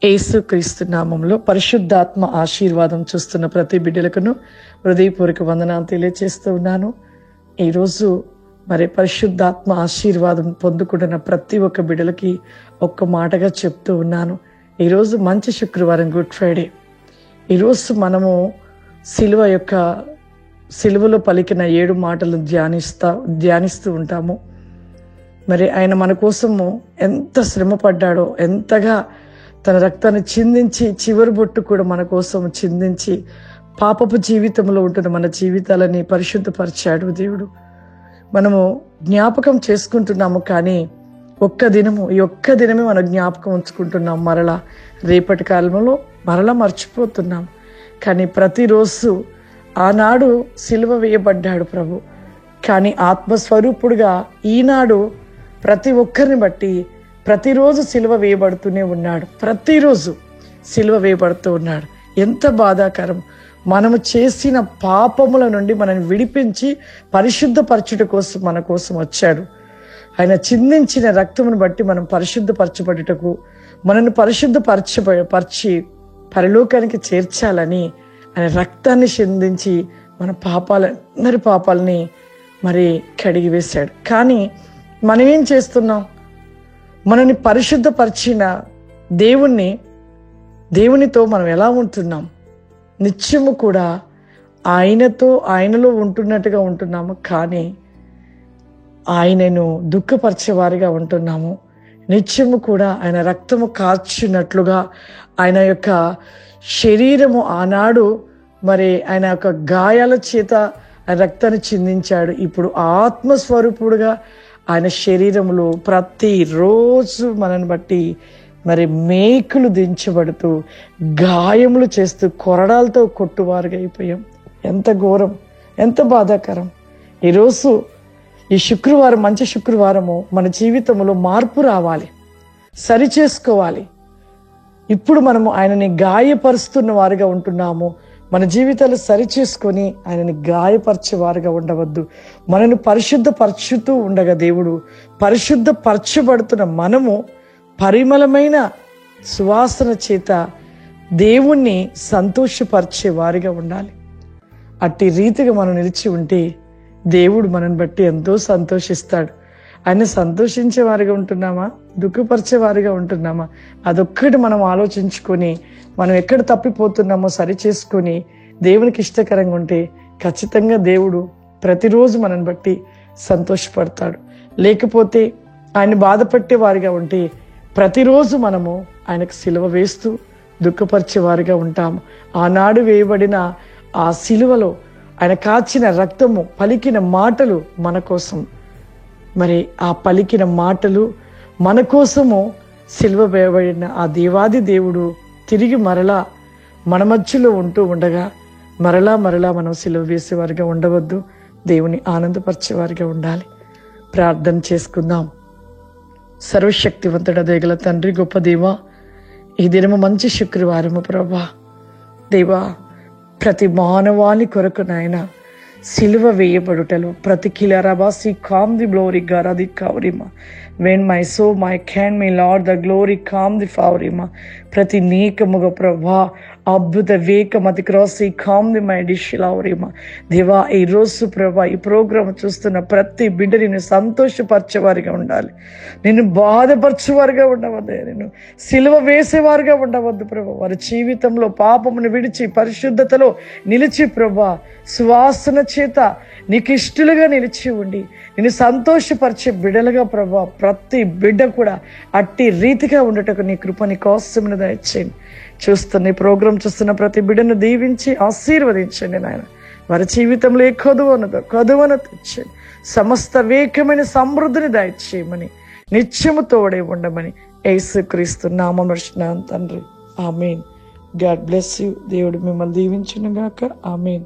యేసుక్రీస్తు నామములో పరిశుద్ధాత్మ ఆశీర్వాదం చూస్తున్న ప్రతి బిడ్డలకును హృదయపూర్వక వందనాలు తెలియజేస్తూ ఉన్నాను. ఈరోజు మరి పరిశుద్ధాత్మ ఆశీర్వాదం పొందుకుంటున్న ప్రతి ఒక్క బిడ్డలకి ఒక్క మాటగా చెప్తూ ఉన్నాను. ఈరోజు మంచి శుక్రవారం, గుడ్ ఫ్రైడే. ఈరోజు మనము సిలువలో పలికిన 7 మాటలు ధ్యానిస్తూ ఉంటాము. మరి ఆయన మన కోసము ఎంత శ్రమ పడ్డాడో, ఎంతగా తన రక్తాన్ని చిందించి, చివరి బొట్టు కూడా మన కోసం చిందించి పాపపు జీవితంలో ఉంటున్న మన జీవితాలని పరిశుద్ధపరిచాడు దేవుడు. మనము జ్ఞాపకం చేసుకుంటున్నాము, కానీ ఈ ఒక్క దినమే మనం జ్ఞాపకం ఉంచుకుంటున్నాం. మరలా రేపటి కాలంలో మరలా మర్చిపోతున్నాం. కానీ ప్రతిరోజు ఆనాడు సిలువ వేయబడ్డాడు ప్రభు, కానీ ఆత్మస్వరూపుడుగా ఈనాడు ప్రతి ఒక్కరిని బట్టి ప్రతిరోజు సిలువ వేయబడుతూనే ఉన్నాడు. ప్రతిరోజు సిలువ వేయబడుతూ ఉన్నాడు. ఎంత బాధాకరం! మనము చేసిన పాపముల నుండి మనల్ని విడిపించి పరిశుద్ధపరచుట కోసం మన కోసం వచ్చాడు. ఆయన చిందించిన రక్తమును బట్టి మనం పరిశుద్ధపరచబడుటకు, మనల్ని పరిచి పరలోకానికి చేర్చాలని ఆయన రక్తాన్ని చిందించి మన అందరి పాపాలని మరి కడిగి వేశాడు. కానీ మనం ఏం చేస్తున్నాం? మనని పరిశుద్ధపరిచిన దేవునితో మనం ఎలా ఉంటున్నాం? నిత్యము కూడా ఆయనలో ఉంటున్నట్టుగా ఉంటున్నాము, కానీ ఆయనను దుఃఖపరిచేవారిగా ఉంటున్నాము. నిత్యము కూడా ఆయన రక్తము కార్చినట్లుగా ఆయన యొక్క శరీరము ఆనాడు మరి ఆయన యొక్క గాయాల చేత ఆయన రక్తాన్ని చిందించాడు. ఇప్పుడు ఆత్మస్వరూపుడుగా ఆయన శరీరములో ప్రతిరోజు మనని బట్టి మరి మేకులు దించబడుతూ, గాయములు చేస్తూ, కొరడాలతో కొట్టువారుగా అయిపోయాం. ఎంత ఘోరం, ఎంత బాధాకరం! ఈరోజు ఈ శుక్రవారం, మంచి శుక్రవారము, మన జీవితంలో మార్పు రావాలి, సరి చేసుకోవాలి. ఇప్పుడు మనము ఆయనని గాయపరుస్తున్న వారుగా ఉంటున్నాము. మన జీవితాలు సరి చేసుకొని ఆయనని గాయపరిచేవారుగా ఉండవద్దు. మనను పరిశుద్ధపరచుతూ ఉండగా దేవుడు పరిశుద్ధపరచబడుతున్న మనము పరిమళమైన సువాసన చేత దేవుణ్ణి సంతోషపరిచే వారిగా ఉండాలి. అట్టి రీతిగా మనం నిలిచి ఉంటే దేవుడు మనని బట్టి ఎంతో సంతోషిస్తాడు. ఆయన సంతోషించే వారిగా ఉంటున్నామా, దుఃఖపరిచే వారిగా ఉంటున్నామా? అదొక్కటి మనం ఆలోచించుకొని మనం ఎక్కడ తప్పిపోతున్నామో సరి చేసుకొని దేవునికి ఇష్టకరంగా ఉంటే ఖచ్చితంగా దేవుడు ప్రతిరోజు మనని బట్టి సంతోషపడతాడు. లేకపోతే ఆయన బాధపట్టే వారిగా ఉంటే ప్రతిరోజు మనము ఆయనకు సిలువ వేస్తూ దుఃఖపరిచే వారిగా ఉంటాము. ఆనాడు వేయబడిన ఆ సిలువలో ఆయన కాచిన రక్తము, పలికిన మాటలు మన కోసం, మరి ఆ పలికిన మాటలు మన కోసము సిలువ వేయబడిన ఆ దేవాది దేవుడు తిరిగి మరలా మన మధ్యలో ఉంటూ ఉండగా మరలా మనం సిలువ వేసేవారిగా ఉండవద్దు. దేవుని ఆనందపరిచేవారిగా ఉండాలి. ప్రార్థన చేసుకుందాం. సర్వశక్తివంతుడ దయగల తండ్రి, గొప్ప దేవా, ఈ దినము మంచి శుక్రవారము ప్రభా. దేవా, ప్రతి మానవాళి కొరకు నాయన సిలువ వేయబడుటలో ప్రతి కిలరబాసి కామ్ ది గ్లోరీ గారాది కౌరిమా when my soul my can my Lord the glory come the ఫౌరిమా. ప్రతి నీకముగ ప్రభా అద్భుత వేకమతి క్రాసి కామ్ ది మై డిష్ లౌరిమా. దేవా, ఈ రోజు ప్రభా ఈ ప్రోగ్రాం చూస్తున్న ప్రతి బిడ్డని నేను సంతోషపరిచేవారిగా ఉండాలి. నేను బాధపరిచేవారిగా ఉండవద్దు, నేను సిలువ వేసేవారిగా ఉండవద్దు ప్రభా. వారి జీవితంలో పాపమును విడిచి పరిశుద్ధతలో నిలిచి ప్రభా సువాసన చేత నీకు ఇష్టలుగా నిలిచి ఉండి నేను సంతోషపరిచే బిడ్డలుగా ప్రభా ప్రతి బిడ్డ కూడా అట్టి రీతిగా ఉండటకు నీ కృప, నీ కోసమును దయచేయండి. చూస్తున్న ఈ ప్రోగ్రాం చూస్తున్న ప్రతి బిడ్డను దీవించి ఆశీర్వదించండి నాయన. వారి జీవితంలో ఏ కొదువను తెచ్చండి. సమస్త వేకమైన సమృద్ధిని దయచేయమని, నిత్యము తోడే ఉండమని యేసుక్రీస్తు నామమున అడుగుచున్నాను తండ్రి. ఆమేన్. God bless you. దేవుడు మిమ్మల్ని దీవించును గాక. ఆమేన్.